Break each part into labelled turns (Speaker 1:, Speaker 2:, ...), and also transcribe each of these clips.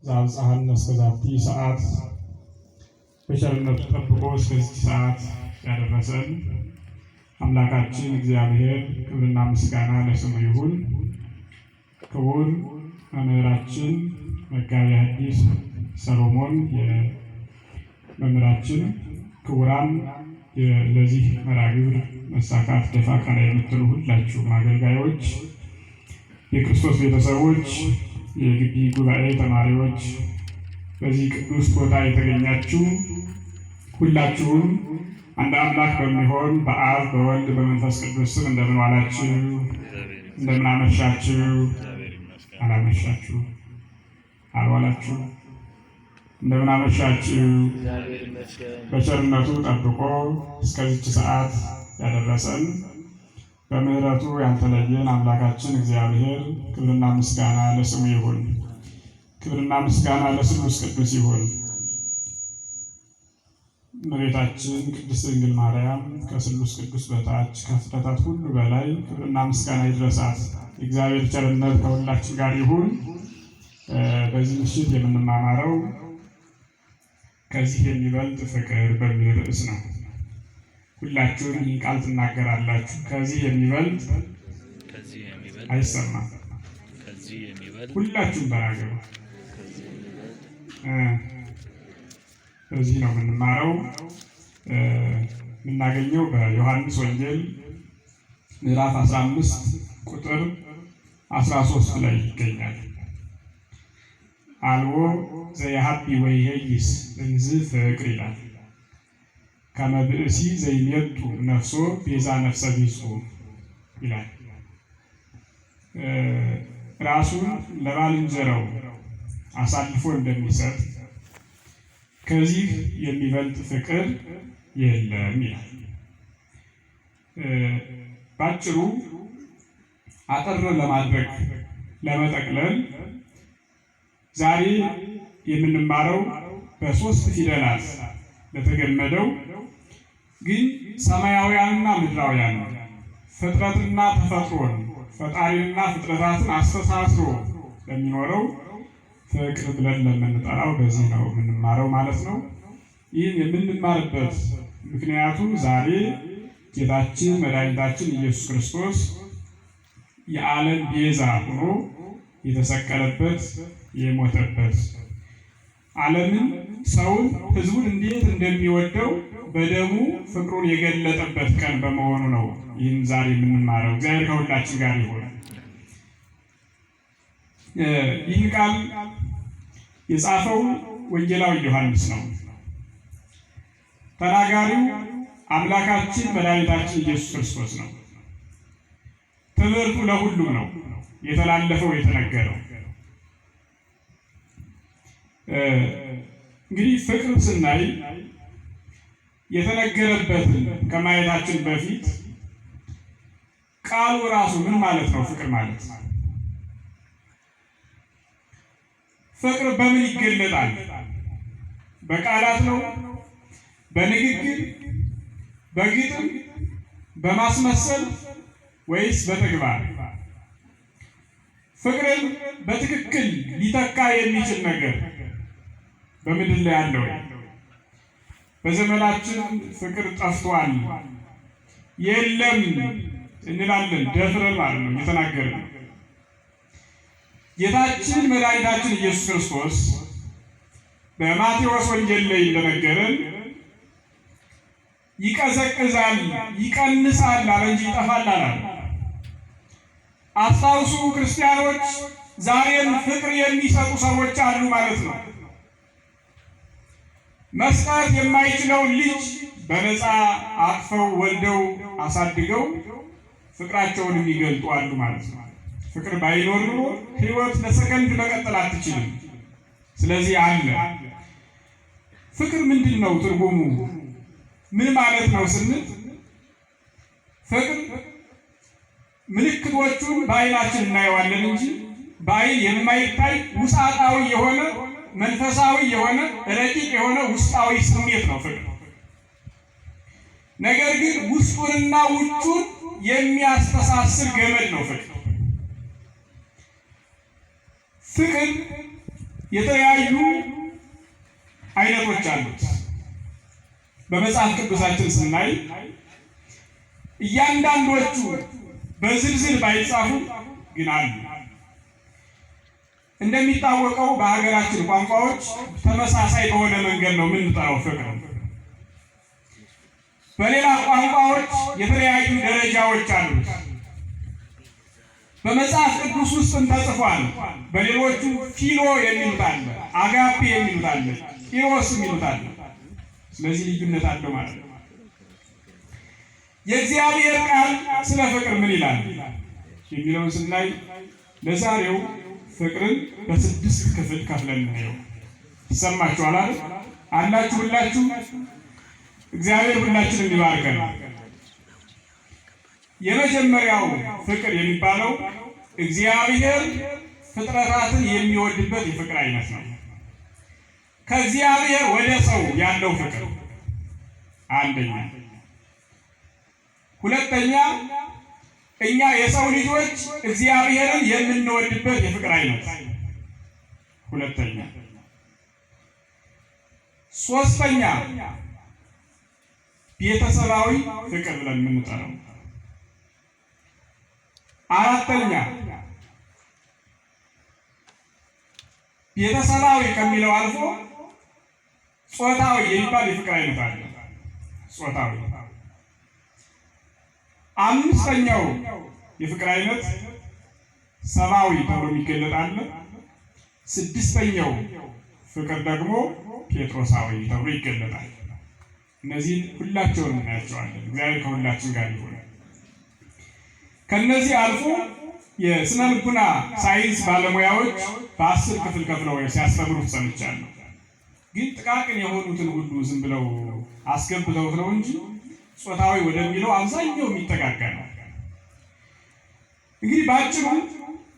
Speaker 1: ዘአብጽሐነ እስከ ዛቲ ሰዓት በቸርነቱ ጠብቆ እስከዚህ ሰዓት ያደረሰን አምላካችን እግዚአብሔር ክብርና ምስጋና ለስሙ ይሁን። ክቡር መምህራችን መጋቤ ሐዲስ ሰሎሞን የመምህራችን፣ ክቡራን ለዚህ መርሐ ግብር መሳካት ደፋ ቀና የምትሉ ሁላችሁም አገልጋዮች፣ የክርስቶስ ቤተሰቦች፣ የግቢ ጉባኤ ተማሪዎች፣ በዚህ ቅዱስ ቦታ የተገኛችሁ ሁላችሁም አንድ አምላክ በሚሆን በአብ በወልድ በመንፈስ ቅዱስ ስም እንደምን ዋላችሁ? እንደምን አመሻችሁ? አላመሻችሁ? አልዋላችሁ? እንደምን አመሻችሁ? በቸርነቱ ጠብቆ እስከዚች ሰዓት ያደረሰን በምሕረቱ ያልተለየን አምላካችን እግዚአብሔር ክብርና ምስጋና ለስሙ ይሁን። ክብርና ምስጋና ለስሉስ ቅዱስ ይሁን። እመቤታችን ቅድስት ድንግል ማርያም ከስሉስ ቅዱስ በታች ከፍጥረታት ሁሉ በላይ ክብርና ምስጋና ይድረሳት። የእግዚአብሔር ቸርነት ከሁላችን ጋር ይሁን። በዚህ ምሽት የምንማማረው ከዚህ የሚበልጥ ፍቅር በሚል ርዕስ ነው። ሁላችሁም ይህን ቃል ትናገራላችሁ። ከዚህ የሚበልጥ አይሰማም። ሁላችሁም ተናገሩ። በዚህ ነው የምንማረው። የምናገኘው በዮሐንስ ወንጌል ምዕራፍ 15 ቁጥር 13 ላይ ይገኛል። አልቦ ዘየሀቢ ወይሄይስ እንዝ ፍቅር ይላል። ከመ ብእሲ ዘይሜጡ ነፍሶ ቤዛ ነፍሰ ቢጹ ይላል። ራሱን ለባልንጀራው አሳልፎ እንደሚሰጥ ከዚህ የሚበልጥ ፍቅር የለም ይላል። ባጭሩ አጠር ለማድረግ ለመጠቅለል ዛሬ የምንማረው በሶስት ፊደላት ለተገመደው ግን ሰማያውያንና ምድራውያን ፍጥረትና ተፈጥሮን ፈጣሪንና ፍጥረታትን አስተሳስሮ ለሚኖረው ፍቅር ብለን ለምንጠራው በዚህ ነው የምንማረው ማለት ነው። ይህን የምንማርበት ምክንያቱ ዛሬ ጌታችን መድኃኒታችን ኢየሱስ ክርስቶስ የዓለም ቤዛ ሆኖ የተሰቀለበት የሞተበት ዓለምን ሰውን ሕዝቡን እንዴት እንደሚወደው በደሙ ፍቅሩን የገለጠበት ቀን በመሆኑ ነው ይህን ዛሬ የምንማረው። እግዚአብሔር ከሁላችን ጋር ይሆን። ይህን ቃል የጻፈው ወንጌላዊ ዮሐንስ ነው። ተናጋሪው አምላካችን መድኃኒታችን ኢየሱስ ክርስቶስ ነው። ትምህርቱ ለሁሉም ነው የተላለፈው የተነገረው። እንግዲህ ፍቅር ስናይ የተነገረበትን ከማየታችን በፊት ቃሉ ራሱ ምን ማለት ነው? ፍቅር ማለት ፍቅር በምን ይገለጣል? በቃላት ነው? በንግግር፣ በግጥም፣ በማስመሰል ወይስ በተግባር? ፍቅርን በትክክል ሊተካ የሚችል ነገር በምድር ላይ አለ ወይ? በዘመናችን ፍቅር ጠፍቷል የለም እንላለን። ደፍረን ማለት ነው እየተናገርን። ጌታችን መድኃኒታችን ኢየሱስ ክርስቶስ በማቴዎስ ወንጌል ላይ እንደነገረን ይቀዘቅዛል፣ ይቀንሳል አለ እንጂ ይጠፋል አላለም። አስታውሱ ክርስቲያኖች፣ ዛሬም ፍቅር የሚሰጡ ሰዎች አሉ ማለት ነው። መስጠት የማይችለውን ልጅ በነፃ አቅፈው ወልደው አሳድገው ፍቅራቸውን የሚገልጡ አሉ ማለት ነው። ፍቅር ባይኖር ኖሮ ሕይወት ለሰከንድ መቀጠል አትችልም። ስለዚህ አለ። ፍቅር ምንድን ነው? ትርጉሙ ምን ማለት ነው ስንል ፍቅር ምልክቶቹን በዓይናችን እናየዋለን እንጂ በዓይን የማይታይ ውስጣዊ የሆነ መንፈሳዊ የሆነ ረቂቅ የሆነ ውስጣዊ ስሜት ነው ፍቅር። ነገር ግን ውስጡንና ውጩን የሚያስተሳስር ገመድ ነው ፍቅር። ፍቅር የተለያዩ አይነቶች አሉት። በመጽሐፍ ቅዱሳችን ስናይ እያንዳንዶቹ በዝርዝር ባይጻፉ ግን አሉ። እንደሚታወቀው በሀገራችን ቋንቋዎች ተመሳሳይ በሆነ መንገድ ነው የምንጠራው ፍቅር። በሌላ ቋንቋዎች የተለያዩ ደረጃዎች አሉት። በመጽሐፍ ቅዱስ ውስጥም ተጽፏል። በሌሎቹ ፊሎ የሚሉት አለ፣ አጋፔ የሚሉት አለ፣ ኢሮስ የሚሉት አለ። ስለዚህ ልዩነት አለው ማለት ነው። የእግዚአብሔር ቃል ስለ ፍቅር ምን ይላል የሚለውን ስናይ ለዛሬው ፍቅርን በስድስት ክፍል ከፍለን ነው። ይሰማችኋል አይደል? አላችሁ ሁላችሁ። እግዚአብሔር ሁላችንን ይባርከን። የመጀመሪያው ፍቅር የሚባለው እግዚአብሔር ፍጥረታትን የሚወድበት የፍቅር አይነት ነው። ከእግዚአብሔር ወደ ሰው ያለው ፍቅር አንደኛ። ሁለተኛ እኛ የሰው ልጆች እግዚአብሔርን የምንወድበት የፍቅር አይነት ሁለተኛ። ሶስተኛ ቤተሰባዊ ፍቅር ብለን የምንጠራው። አራተኛ ቤተሰባዊ ከሚለው አልፎ ጾታዊ የሚባል የፍቅር አይነት አለ። ጾታዊ። አምስተኛው የፍቅር አይነት ሰብአዊ ተብሎ የሚገለጥ አለ። ስድስተኛው ፍቅር ደግሞ ጴጥሮሳዊ ተብሎ ይገለጣል። እነዚህን ሁላቸውን እናያቸዋለን። እግዚአብሔር ከሁላችን ጋር ይሁን። ከነዚህ አልፎ የስነ ልቡና ሳይንስ ባለሙያዎች በ10 ክፍል ከፍለው ሲያስተምሩት ሰምቻለሁ። ግን ጥቃቅን የሆኑትን ሁሉ ዝም ብለው አስገብተውት ነው እንጂ ጾታዊ ወደሚለው አብዛኛው የሚጠጋጋ ነው። እንግዲህ ባጭሩ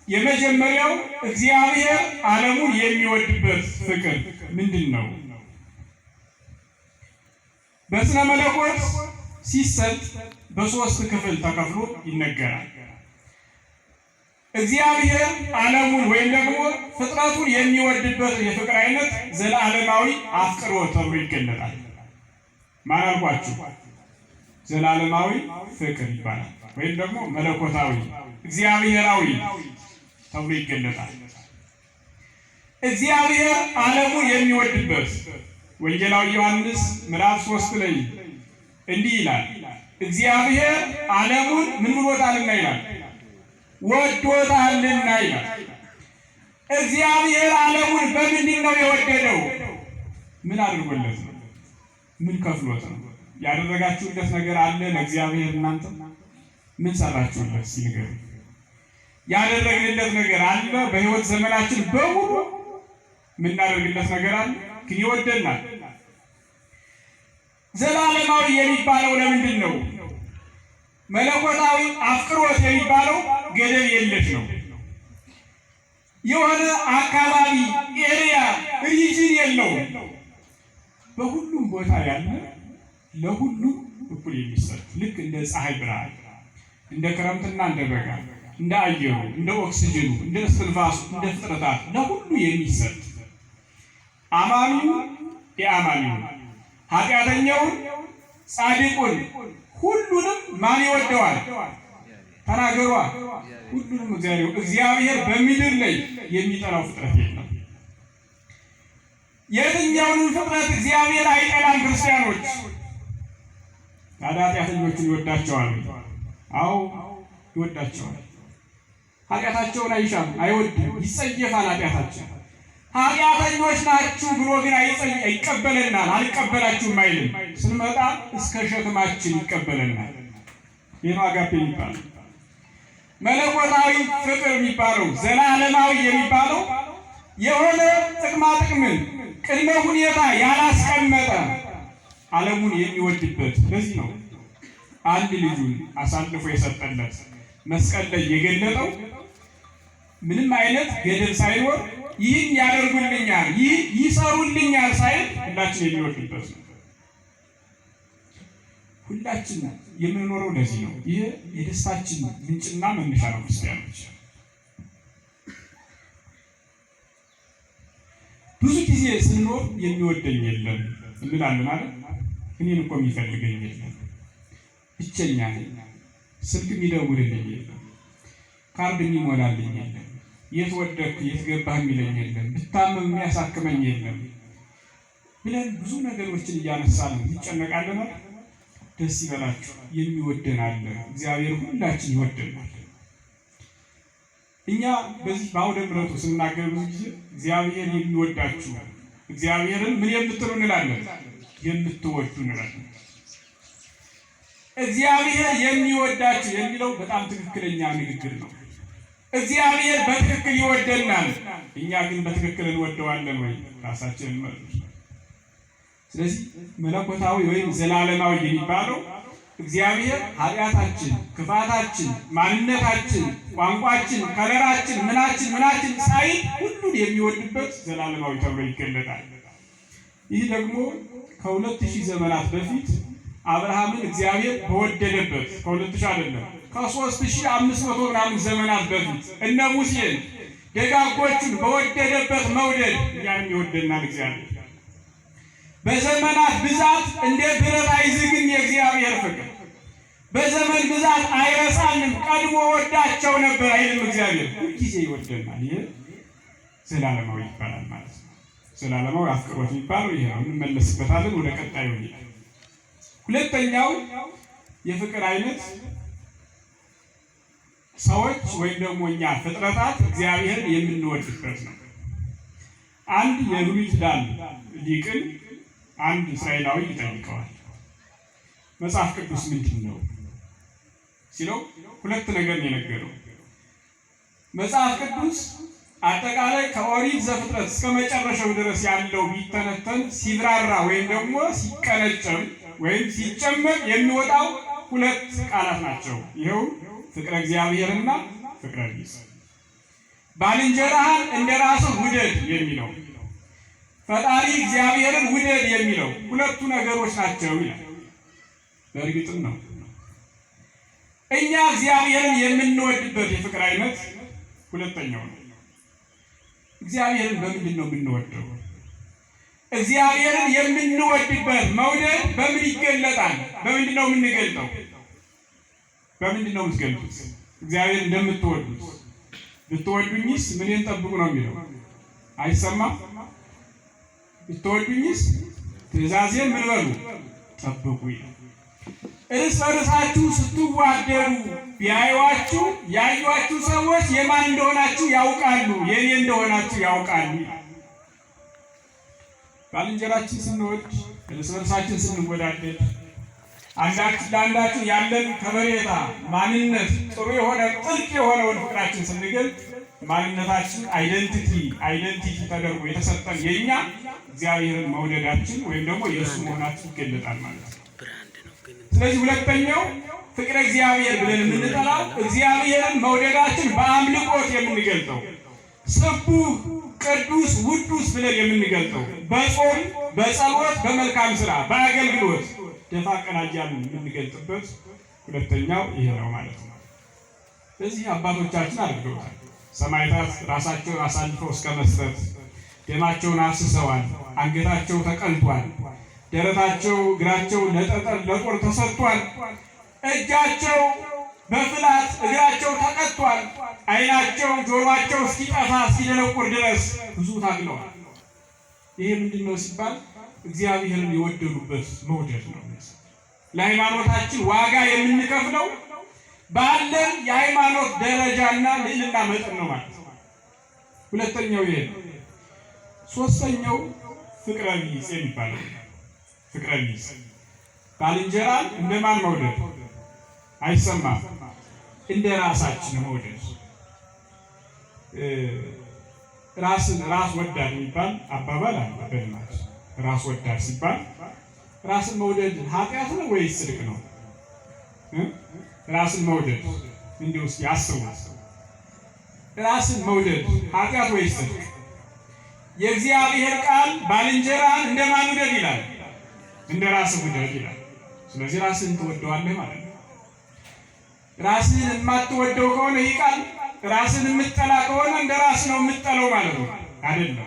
Speaker 1: የመጀመሪያው እግዚአብሔር ዓለሙን የሚወድበት ፍቅር ምንድን ነው? በስነ መለኮት ሲሰጥ በ3 ክፍል ተከፍሎ ይነገራል። እግዚአብሔር ዓለሙን ወይም ደግሞ ፍጥረቱን የሚወድበት የፍቅር አይነት ዘላለማዊ አፍቅሮት ተብሎ ይገለጣል። ማን አልኳችሁ? ዘላለማዊ ፍቅር ይባላል። ወይም ደግሞ መለኮታዊ እግዚአብሔራዊ ተብሎ ይገለጣል። እግዚአብሔር ዓለሙን የሚወድበት ወንጌላዊ ዮሐንስ ምዕራፍ 3 ላይ እንዲህ ይላል፣ እግዚአብሔር ዓለሙን ምን ብሎታልና ይላል፣ ወዶታልና ይላል። እግዚአብሔር ዓለሙን በምንድን ነው የወደደው? ምን አድርጎለት ነው? ምን ከፍሎት ነው? ያደረጋችሁለት ነገር አለ ለእግዚአብሔር? እናንተ ምን ሰራችሁለት? ሲንገሩ ያደረግንለት ነገር አለ? በህይወት ዘመናችን በሙሉ የምናደርግለት ነገር አለ? ግን ይወደናል። ዘላለማዊ የሚባለው ለምንድን ነው? መለኮታዊ አፍቅሮት የሚባለው ገደብ የለሽ ነው። የሆነ አካባቢ ኤሪያ ሪጅን የለውም። በሁሉም ቦታ ያለ ለሁሉም እኩል የሚሰጥ ልክ እንደ ፀሐይ ብርሃን፣ እንደ ክረምትና እንደ በጋ፣ እንደ አየሩ፣ እንደ ኦክሲጅኑ፣ እንደ እስትንፋሱ፣ እንደ ፍጥረታት ለሁሉ የሚሰጥ አማኒው የአማኒው ኃጢአተኛውን ጻድቁን ሁሉንም ማን ይወደዋል? ተናገሯ። ሁሉንም እግዚአብሔር በምድር ላይ የሚጠላው ፍጥረት የለም። የትኛውንም ፍጥረት እግዚአብሔር አይጠላም። ክርስቲያኖች ታዲያ ኃጢአተኞችን ይወዳቸዋል? አዎ ይወዳቸዋል። ኃጢአታቸውን አይሻም፣ አይወድም፣ ይጸየፋል ኃጢአታቸው። ኃጢአተኞች ናችሁ ብሎ ግን ይቀበለናል። አልቀበላችሁም አይልም። ስንመጣ እስከ ሸክማችን ይቀበለናል። ይህ ነው አጋፔ የሚባለው። መለኮታዊ ፍቅር የሚባለው ዘላለማዊ የሚባለው የሆነ ጥቅማ ጥቅምን ቅድመ ሁኔታ ያላስቀመጠ ዓለሙን የሚወድበት። ለዚህ ነው አንድ ልጁን አሳልፎ የሰጠለት መስቀል ላይ የገለጠው ምንም አይነት ገደብ ሳይኖር ይህን ያደርጉልኛል፣ ይህ ይሰሩልኛል ሳይል ሁላችን የሚወድበት ነው። ሁላችን የምንኖረው ለዚህ ነው። ይህ የደስታችን ምንጭና መነሻ ነው። ክርስቲያኖች ብዙ ጊዜ ስንኖር የሚወደኝ የለም እንላለን አይደል? እኔን እኮ የሚፈልገኝ የለም፣ ብቸኛ ነኝ፣ ስልክ የሚደውልልኝ የለም፣ ካርድ የሚሞላልኝ የለም፣ የት ወደቅክ የት ገባህ የሚለኝ የለም፣ ብታመም የሚያሳክመኝ የለም ብለን ብዙ ነገሮችን እያነሳን እንጨነቃለን። ደስ ይበላችሁ፣ የሚወደን አለ። እግዚአብሔር ሁላችን ይወደናል። እኛ በዚህ በአውደ ምሕረቱ ስንናገር ብዙ ጊዜ እግዚአብሔር የሚወዳችሁ እግዚአብሔርን ምን የምትሉ እንላለን? የምትወዱ እንላለን። እግዚአብሔር የሚወዳችሁ የሚለው በጣም ትክክለኛ ንግግር ነው። እግዚአብሔር በትክክል ይወደናል። እኛ ግን በትክክል እንወደዋለን ወይ? ራሳችንን መልሱ። ስለዚህ መለኮታዊ ወይም ዘላለማዊ የሚባለው እግዚአብሔር ኃጢአታችን፣ ክፋታችን፣ ማንነታችን፣ ቋንቋችን፣ ከለራችን፣ ምናችን ሳይል ሁሉን የሚወድበት ዘላለማዊ ተብሎ ይገለጣል። ይህ ደግሞ ከ2000 ዘመናት በፊት አብርሃምን እግዚአብሔር በወደደበት ከ2000 አይደለም ከ3500 ምናምን ዘመናት በፊት እነ ሙሴን ደጋጎቹን በወደደበት መውደድ እኛንም ይወደናል እግዚአብሔር። በዘመናት ብዛት እንደ ብረት አይዝግም የእግዚአብሔር ፍቅር። በዘመን ብዛት አይረሳንም፣ ቀድሞ ወዳቸው ነበር አይልም እግዚአብሔር። ሁልጊዜ ይወደናል። ይህ ዘላለማዊ ይባላል ማለት ነው። ዘላለማዊ አፍቅሮት የሚባለው ይሄ ነው። እንመለስበታለን ወደ ቀጣዩ። ሁለተኛው የፍቅር አይነት ሰዎች ወይም ደግሞ እኛ ፍጥረታት እግዚአብሔርን የምንወድበት ነው። አንድ የብሉይ ኪዳን ሊቅን አንድ እስራኤላዊ ይጠይቀዋል። መጽሐፍ ቅዱስ ምንድን ነው ሲለው ሁለት ነገር ነው የነገረው። መጽሐፍ ቅዱስ አጠቃላይ ከኦሪት ዘፍጥረት እስከ መጨረሻው ድረስ ያለው ቢተነተን ሲብራራ ወይም ደግሞ ሲቀነጨም ወይም ሲጨመቅ የሚወጣው ሁለት ቃላት ናቸው። ይኸው ፍቅረ እግዚአብሔርና ፍቅረ ቢጽ። ባልንጀራህን እንደ ራስህ ውደድ የሚለው ፈጣሪ እግዚአብሔርን ውደድ የሚለው ሁለቱ ነገሮች ናቸው ይላል። በእርግጥም ነው። እኛ እግዚአብሔርን የምንወድበት የፍቅር አይነት ሁለተኛው ነው። እግዚአብሔርን በምንድን ነው የምንወደው? እግዚአብሔርን የምንወድበት መውደድ በምን ይገለጣል? በምንድን ነው የምንገልጠው? በምንድን ነው የምትገልጡት? እግዚአብሔር እንደምትወዱት ብትወዱኝስ ምንን ጠብቁ ነው የሚለው። አይሰማም? ብትወዱኝስ ትእዛዜን ምን በሉ ጠብቁ ይላል። እርስ በርሳችሁ ስትዋደዱ ቢያዩአችሁ ያዩአችሁ ሰዎች የማን እንደሆናችሁ ያውቃሉ፣ የኔ እንደሆናችሁ ያውቃሉ። ባልንጀራችን ስንወድ፣ እርስ በርሳችን ስንወዳደድ፣ አንዳችን ለአንዳችን ያለን ከበሬታ ማንነት ጥሩ የሆነ ጥልቅ የሆነውን ፍቅራችን ስንገልጥ ማንነታችን አይደንቲቲ ተደርጎ የተሰጠን የኛ እግዚአብሔርን መውደዳችን ወይም ደግሞ የእሱ መሆናችን ይገለጣል ማለት ነው። ስለዚህ ሁለተኛው ፍቅረ እግዚአብሔር ብለን የምንጠራው እግዚአብሔርን መውደዳችን በአምልኮት የምንገልጠው ስቡሕ፣ ቅዱስ፣ ውዱስ ብለን የምንገልጠው በጾም፣ በጸሎት፣ በመልካም ስራ፣ በአገልግሎት ደፋ ቀና እያልን የምንገልጥበት ሁለተኛው ይሄ ነው ማለት ነው። ስለዚህ አባቶቻችን አድርገውታል። ሰማዕታት ራሳቸውን አሳልፈው እስከ መስጠት ደማቸውን አፍስሰዋል። አንገታቸው ተቀልቷል። ደረታቸው፣ እግራቸው ለጠጠር ለጦር ተሰጥቷል። እጃቸው በፍላት እግራቸው ተቀጥቷል። ዓይናቸው ጆሮአቸው እስኪጠፋ እስኪደነቁር ድረስ ብዙ ታግለዋል። ይሄ ምንድን ነው ሲባል እግዚአብሔርን የወደዱበት መውደድ ነው። ለሃይማኖታችን ዋጋ የምንከፍለው ባለን የሃይማኖት ደረጃና ልዕልና መጠን ነው ማለት ነው። ሁለተኛው ይሄ ነው። ሶስተኛው ፍቅረ ቢጽ የሚባለው ፍቅረ ቢጽ ባልንጀራን እንደማን መውደድ? አይሰማም? እንደ ራሳችን መውደድ። ራስ ወዳድ የሚባል አባባል አለ በልማድ። ራስ ወዳድ ሲባል ራስን መውደድ ኃጢአት ነው ወይስ ጽድቅ ነው? ራስን መውደድ እንዲሁ እስኪ አስቡ። ራስን መውደድ ኃጢአት ወይስ ጽድቅ? የእግዚአብሔር ቃል ባልንጀራን እንደማን ውደድ ይላል? እንደ ራስህ ውደድ ይላል። ስለዚህ ራስህን ትወደዋለህ ማለት ነው። ራስህን የማትወደው ከሆነ ይህ ቃል ራስህን የምትጠላ ከሆነ እንደ ራስህ ነው የምትጠለው ማለት ነው። አይደለም።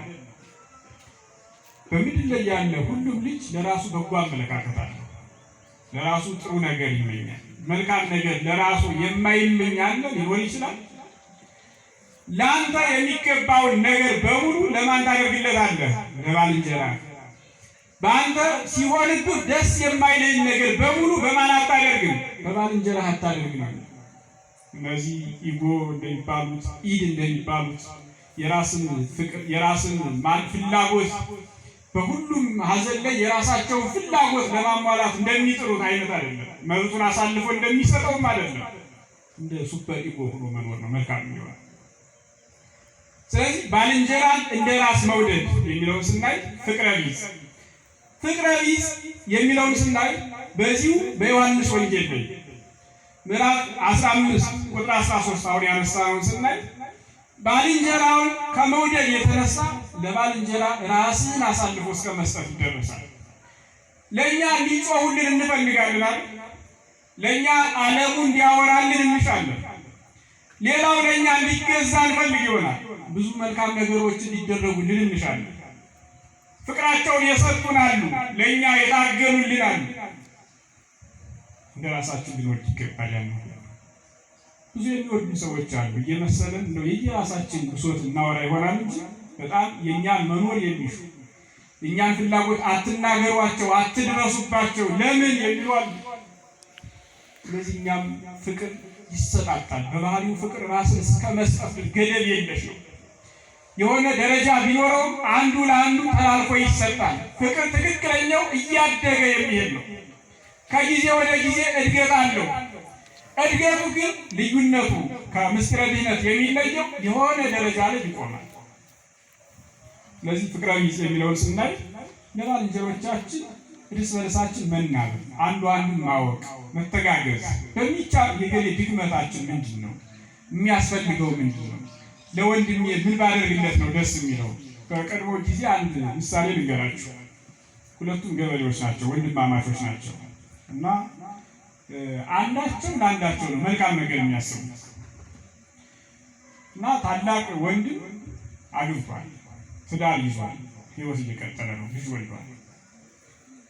Speaker 1: በምድር ላይ ያለ ሁሉም ልጅ ለራሱ በጎ አመለካከት አለው። ለራሱ ጥሩ ነገር ይመኛል። መልካም ነገር ለራሱ የማይመኝ አለ ሊሆን ይችላል። ለአንተ የሚገባውን ነገር በሙሉ ለማን ታደርግለታለህ? ለባልንጀራ። በአንተ ሲሆንብህ ደስ የማይለኝ ነገር በሙሉ በማን አታደርግም? በባልንጀራ አታደርግም። እነዚህ ኢጎ እንደሚባሉት ኢድ እንደሚባሉት የራስን ፍቅር የራስን ፍላጎት በሁሉም ሀዘን ላይ የራሳቸውን ፍላጎት ለማሟላት እንደሚጥሩት አይነት አይደለም። መብቱን አሳልፎ እንደሚሰጠውም አይደለም። እንደ ሱፐር ኢጎ ሆኖ መኖር ነው መልካም የሚሆነው። ስለዚህ ባልንጀራን እንደ ራስ መውደድ የሚለውን ስናይ ፍቅረ ቢጽ የሚለውን ስናይ በዚሁ በዮሐንስ ወንጌል ላይ ምዕራፍ 15 ቁጥር 13 አሁን ያነሳነውን ስናይ ባልንጀራውን ከመውደድ የተነሳ ለባልንጀራ ራስን አሳልፎ እስከ መስጠት ይደረሳል። ለእኛ እንዲጮሁልን እንፈልጋለን። ለእኛ ዓለሙ እንዲያወራልን እንሻለን። ሌላው ለእኛ እንዲገዛ እንፈልግ ይሆናል። ብዙ መልካም ነገሮች እንዲደረጉልን እንሻለን። ፍቅራቸውን የሰጡን አሉ፣ ለእኛ የታገሉልን አሉ። እንደ ራሳችን ልንወድ ይገባል። ብዙ የሚወዱ ሰዎች አሉ። እየመሰለን ነው የየራሳችን ብሶት እናወራ ይሆናል እንጂ በጣም የእኛን መኖር የሚሹ የእኛን ፍላጎት አትናገሯቸው፣ አትድረሱባቸው ለምን የሚሉ አሉ። ስለዚህ እኛም ፍቅር ይሰጣጣል። በባህሪው ፍቅር ራስን እስከ መስጠት ገደብ የለሽ ነው። የሆነ ደረጃ ቢኖረውም አንዱ ለአንዱ ተላልፎ ይሰጣል። ፍቅር ትክክለኛው እያደገ የሚሄድ ነው። ከጊዜ ወደ ጊዜ እድገት አለው። እድገቱ ግን ልዩነቱ ከምስጢረ ድኅነት የሚለየው የሆነ ደረጃ ላይ ይቆማል። ስለዚህ ፍቅረ ቢጽ የሚለውን ስናይ ለባልንጀሮቻችን እርስ በርሳችን መናገር፣ አንዱ አንዱን ማወቅ፣ መተጋገዝ በሚቻል የገሌ ድክመታችን ምንድን ነው? የሚያስፈልገው ምንድን ነው? ለወንድሜ ምን ባደርግለት ነው ደስ የሚለው? በቀድሞ ጊዜ አንድ ምሳሌ ልንገራችሁ። ሁለቱም ገበሬዎች ናቸው፣ ወንድማማቾች ናቸው እና አንዳቸው ለአንዳቸው ነው መልካም ነገር የሚያስቡት እና ታላቅ ወንድም አግብቷል፣ ትዳር ይዟል፣ ሕይወት እየቀጠለ ነው፣ ልጅ ወልዷል።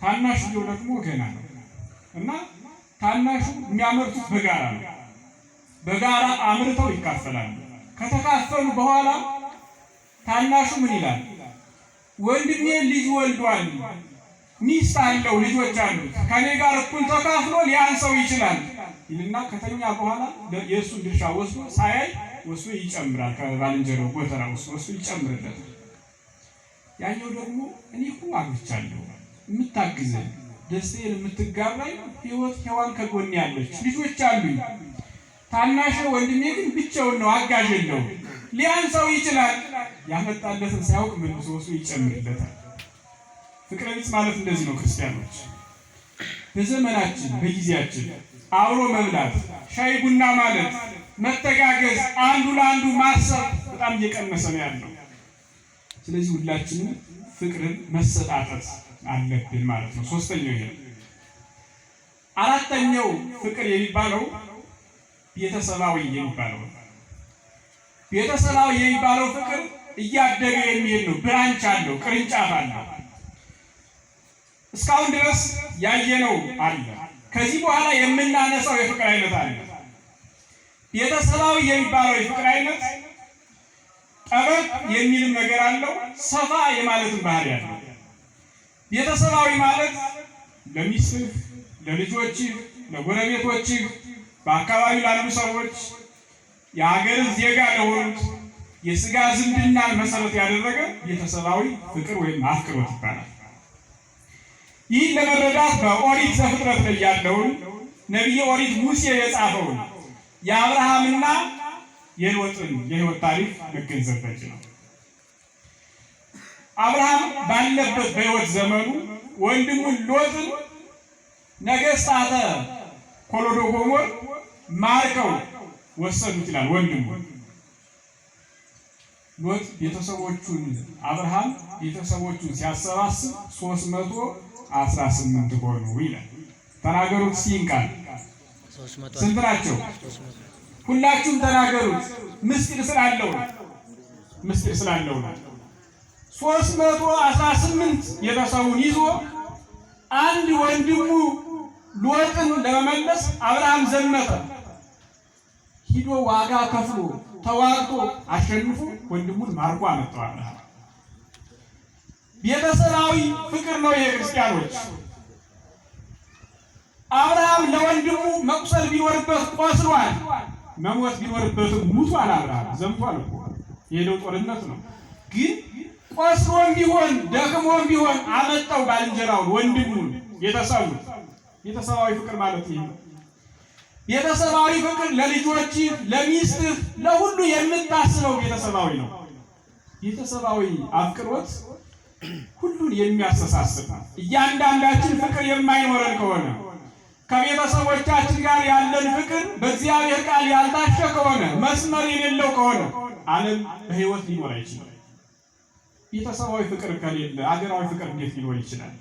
Speaker 1: ታናሽየው ደግሞ ገና ነው እና ታናሹ የሚያመርቱት በጋራ ነው። በጋራ አምርተው ይካፈላሉ። ከተካፈሉ በኋላ ታናሹ ምን ይላል? ወንድሜ ልጅ ወልዷል፣ ሚስት አለው፣ ልጆች አሉት፣ ከኔ ጋር እኩል ተካፍሎ ሊያንሰው ይችላል ይልና ከተኛ በኋላ የእሱን ድርሻ ወስዶ ሳያይ ወስዶ ይጨምራል። ከባልንጀራው ጎተራ ወስዶ ይጨምርለታል። ያኛው ደግሞ እኔ እኮ አግብቻለሁ፣ የምታግዘኝ ደስታዬን የምትጋራኝ ሕይወት ሔዋን ከጎን ያለች ልጆች አሉኝ፣ ታናሽ ወንድሜ ግን ብቻውን ነው፣ አጋዥ የለውም፣ ሊያንሰው ይችላል። ያመጣለትን ሳያውቅ መልሶ ወስዶ ይጨምርለታል። ፍቅረ ቢጽ ማለት እንደዚህ ነው። ክርስቲያኖች በዘመናችን በጊዜያችን አብሮ መብላት፣ ሻይ ቡና ማለት፣ መተጋገዝ፣ አንዱ ለአንዱ ማሰብ በጣም እየቀነሰ ነው ያለው። ስለዚህ ሁላችንም ፍቅርን መሰጣጠት አለብን ማለት ነው። ሶስተኛው ይሄ። አራተኛው ፍቅር የሚባለው ቤተሰባዊ የሚባለው ፍቅር እያደገ የሚሄድ ነው። ብራንች አለው፣ ቅርንጫፍ አለው። እስካሁን ድረስ ያየነው አለ። ከዚህ በኋላ የምናነሳው የፍቅር አይነት አለ። ቤተሰባዊ የሚባለው የፍቅር አይነት ጠበቅ የሚልም ነገር አለው፣ ሰፋ የማለትም ባህሪ አለው። ቤተሰባዊ ማለት ለሚስትህ፣ ለልጆችህ፣ ለጎረቤቶችህ፣ በአካባቢ ላሉ ሰዎች፣ የሀገር ዜጋ ለሆኑት የስጋ ዝምድናን መሰረት ያደረገ ቤተሰባዊ ፍቅር ወይም አፍቅሮት ይባላል። ይህን ለመረዳት በኦሪት ዘፍጥረት ላይ ያለውን ነቢየ ኦሪት ሙሴ የጻፈውን የአብርሃምና የሎጥን የሕይወት ታሪክ መገንዘብ በቂ ነው። አብርሃም ባለበት በሕይወት ዘመኑ ወንድሙን ሎጥን ነገሥታተ ኮሎዶ ጎሞር ማርከው ወሰዱት ይላል። ወንድሙ ሎጥ አብርሃም ቤተሰቦቹን ሲያሰባስብ 318 ሆኑ ይላል። ተናገሩት ሲን ቃል ስንት ናቸው? ሁላችሁም ተናገሩት። ምስጢር ስላለው ነው። 318 ቤተሰቡን ይዞ አንድ ወንድሙ ሎጥን ለመመለስ አብርሃም ዘመተ። ሂዶ ዋጋ ከፍሎ ተዋግቶ አሸንፎ ወንድሙን ማርኮ አመጣዋል። ቤተሰባዊ ፍቅር ነው የክርስቲያኖች። አብርሃም ለወንድሙ መቁሰል ቢኖርበት ቆስሏል፣ መሞት ቢኖርበትም ሙቷል። አብርሃም ዘምቷል እኮ የሄደው ጦርነት ነው። ግን ቆስሎም ቢሆን ደክሞም ቢሆን አመጣው ባልንጀራውን ወንድሙን። ቤተሰባዊ ፍቅር ማለት ይሄ ነው። ቤተሰባዊ ፍቅር ለልጆች፣ ለሚስትህ፣ ለሁሉ የምታስበው ቤተሰባዊ ነው። ቤተሰባዊ አፍቅሮት ሁሉን የሚያስተሳስብ ነው። እያንዳንዳችን ፍቅር የማይኖረን ከሆነ ከቤተሰቦቻችን ጋር ያለን ፍቅር በእግዚአብሔር ቃል ያልታሸ ከሆነ መስመር የሌለው ከሆነ ዓለም በሕይወት ሊኖር አይችልም። ቤተሰባዊ ፍቅር ከሌለ አገራዊ ፍቅር እንዴት ሊኖር ይችላል?